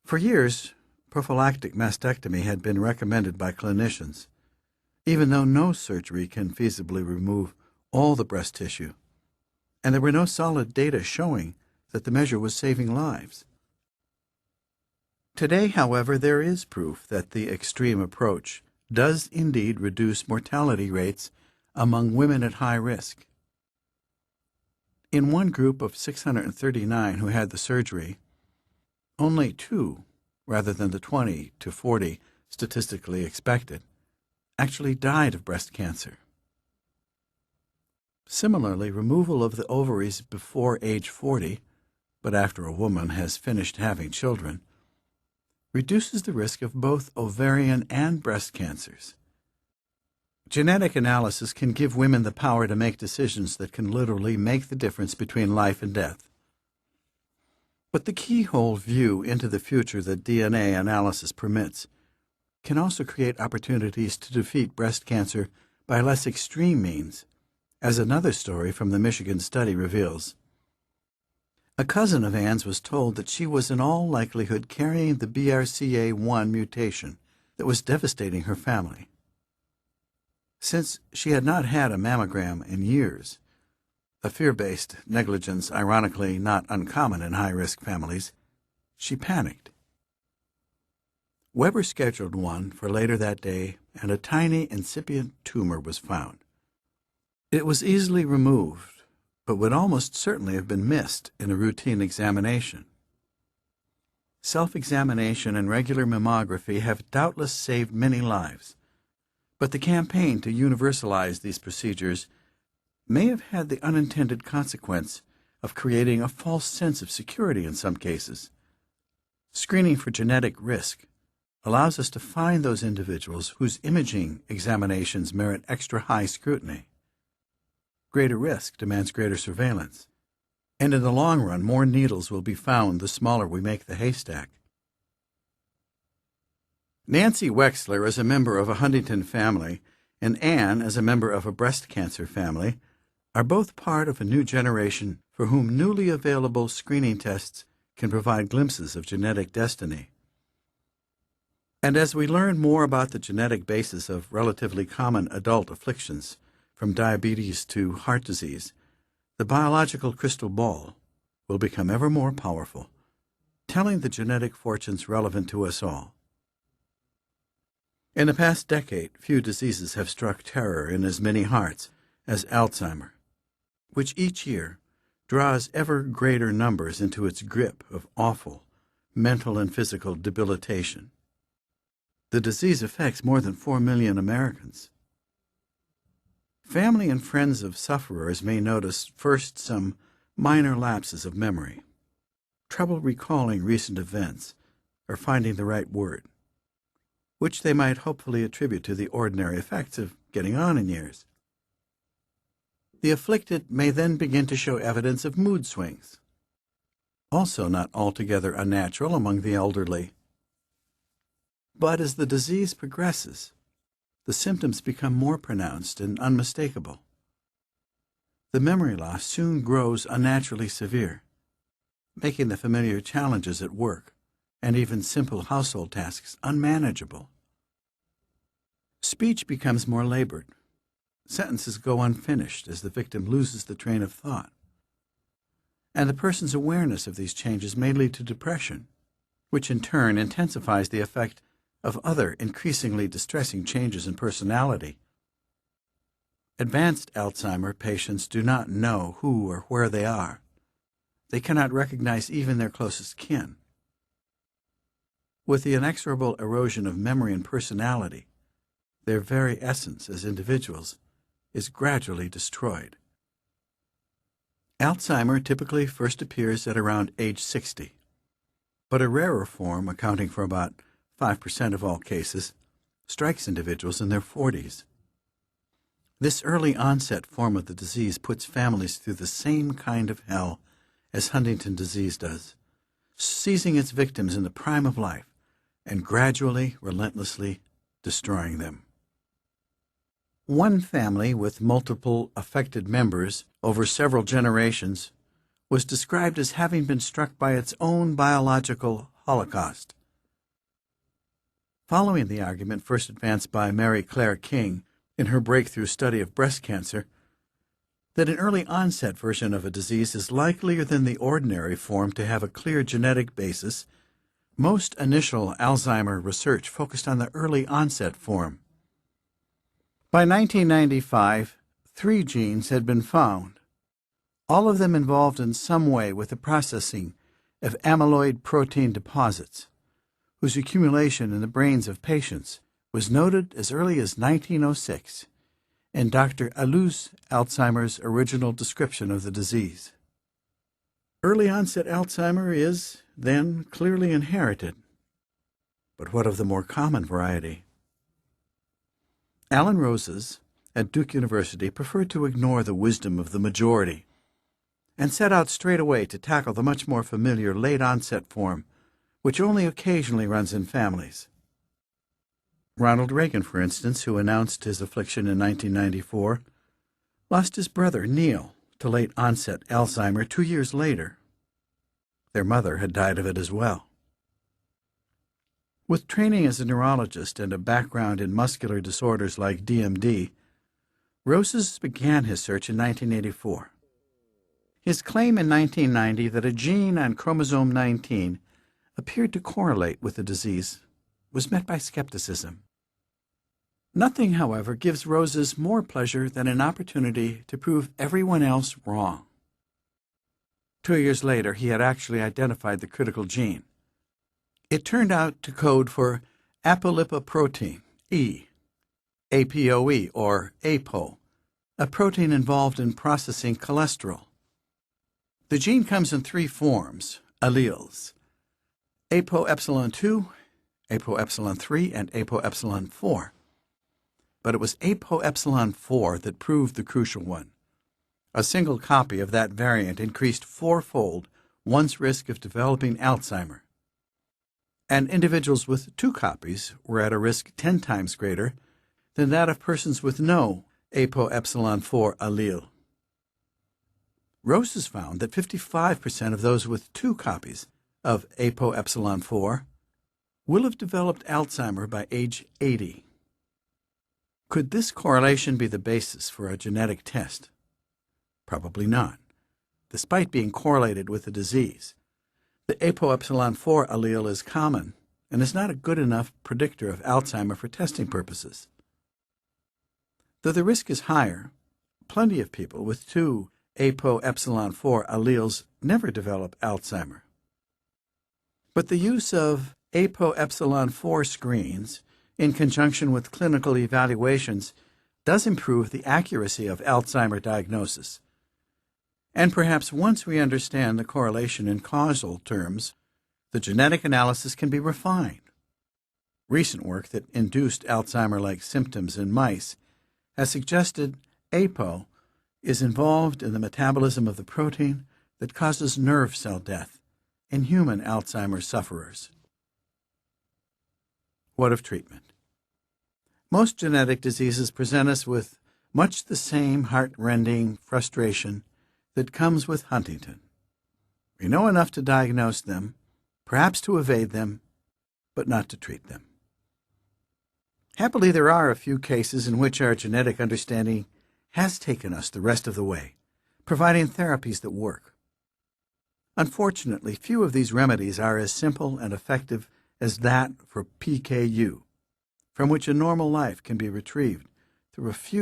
For years, prophylactic mastectomy had been recommended by clinicians, even though no surgery can feasibly remove all the breast tissue, and there were no solid data showing that the measure was saving lives. Today, however, there is proof that the extreme approach does indeed reduce mortality rates among women at high risk. In one group of 639 who had the surgery, only 2, rather than the 20 to 40 statistically expected, actually died of breast cancer. Similarly, removal of the ovaries before age 40, but after a woman has finished having children, reduces the risk of both ovarian and breast cancers. Genetic analysis can give women the power to make decisions that can literally make the difference between life and death. But the keyhole view into the future that DNA analysis permits can also create opportunities to defeat breast cancer by less extreme means, as another story from the Michigan study reveals. A cousin of Anne's was told that she was in all likelihood carrying the BRCA1 mutation that was devastating her family. Since she had not had a mammogram in years, a fear-based negligence ironically not uncommon in high-risk families, she panicked. Weber scheduled one for later that day, and a tiny incipient tumor was found. It was easily removed, but would almost certainly have been missed in a routine examination. Self-examination and regular mammography have doubtless saved many lives, but the campaign to universalize these procedures may have had the unintended consequence of creating a false sense of security in some cases. Screening for genetic risk allows us to find those individuals whose imaging examinations merit extra high scrutiny. Greater risk demands greater surveillance, and in the long run, more needles will be found the smaller we make the haystack. Nancy Wexler, as a member of a Huntington family, and Anne, as a member of a breast cancer family, are both part of a new generation for whom newly available screening tests can provide glimpses of genetic destiny. And as we learn more about the genetic basis of relatively common adult afflictions, from diabetes to heart disease, the biological crystal ball will become ever more powerful, telling the genetic fortunes relevant to us all. In the past decade, few diseases have struck terror in as many hearts as Alzheimer, which each year draws ever greater numbers into its grip of awful mental and physical debilitation. The disease affects more than 4 million Americans. Family and friends of sufferers may notice first some minor lapses of memory, trouble recalling recent events or finding the right word, which they might hopefully attribute to the ordinary effects of getting on in years. The afflicted may then begin to show evidence of mood swings, also not altogether unnatural among the elderly. But as the disease progresses, the symptoms become more pronounced and unmistakable. The memory loss soon grows unnaturally severe, making the familiar challenges at work and even simple household tasks unmanageable. Speech becomes more labored. Sentences go unfinished as the victim loses the train of thought. And the person's awareness of these changes may lead to depression, which in turn intensifies the effect of other increasingly distressing changes in personality. Advanced Alzheimer patients do not know who or where they are. They cannot recognize even their closest kin. With the inexorable erosion of memory and personality, their very essence as individuals is gradually destroyed. Alzheimer typically first appears at around age 60, but a rarer form, accounting for about 5% of all cases, strikes individuals in their 40s. This early onset form of the disease puts families through the same kind of hell as Huntington disease does, seizing its victims in the prime of life and gradually, relentlessly destroying them. One family with multiple affected members over several generations was described as having been struck by its own biological Holocaust. Following the argument first advanced by Mary Claire King in her breakthrough study of breast cancer, that an early onset version of a disease is likelier than the ordinary form to have a clear genetic basis, most initial Alzheimer research focused on the early onset form. By 1995, 3 genes had been found, all of them involved in some way with the processing of amyloid protein deposits, whose accumulation in the brains of patients was noted as early as 1906 in Dr. Alois Alzheimer's original description of the disease. Early onset Alzheimer is, then, clearly inherited. But what of the more common variety? Alan Roses at Duke University preferred to ignore the wisdom of the majority and set out straight away to tackle the much more familiar late-onset form, which only occasionally runs in families. Ronald Reagan, for instance, who announced his affliction in 1994, lost his brother, Neil, to late-onset Alzheimer 2 years later. Their mother had died of it as well. With training as a neurologist and a background in muscular disorders like DMD, Roses began his search in 1984. His claim in 1990 that a gene on chromosome 19 appeared to correlate with the disease was met by skepticism. Nothing, however, gives Roses more pleasure than an opportunity to prove everyone else wrong. 2 years later, he had actually identified the critical gene. It turned out to code for apolipoprotein E, APOE, or APO, a protein involved in processing cholesterol. The gene comes in 3 forms, alleles: apoepsilon-2, apoepsilon-3, and apoepsilon-4. But it was apoepsilon-4 that proved the crucial one. A single copy of that variant increased 4-fold one's risk of developing Alzheimer, and individuals with 2 copies were at a risk 10 times greater than that of persons with no apoepsilon-4 allele. Roses found that 55% of those with 2 copies of apoepsilon-4 will have developed Alzheimer by age 80. Could this correlation be the basis for a genetic test? Probably not. Despite being correlated with the disease, the apoepsilon-4 allele is common and is not a good enough predictor of Alzheimer for testing purposes. Though the risk is higher, plenty of people with 2 apoepsilon-4 alleles never develop Alzheimer. But the use of apoepsilon-4 screens in conjunction with clinical evaluations does improve the accuracy of Alzheimer diagnosis. And perhaps once we understand the correlation in causal terms, the genetic analysis can be refined. Recent work that induced Alzheimer-like symptoms in mice has suggested APO is involved in the metabolism of the protein that causes nerve cell death in human Alzheimer's sufferers. What of treatment? Most genetic diseases present us with much the same heart-rending frustration that comes with Huntington. We know enough to diagnose them, perhaps to evade them, but not to treat them. Happily, there are a few cases in which our genetic understanding has taken us the rest of the way, providing therapies that work. Unfortunately, few of these remedies are as simple and effective as that for PKU, from which a normal life can be retrieved through a few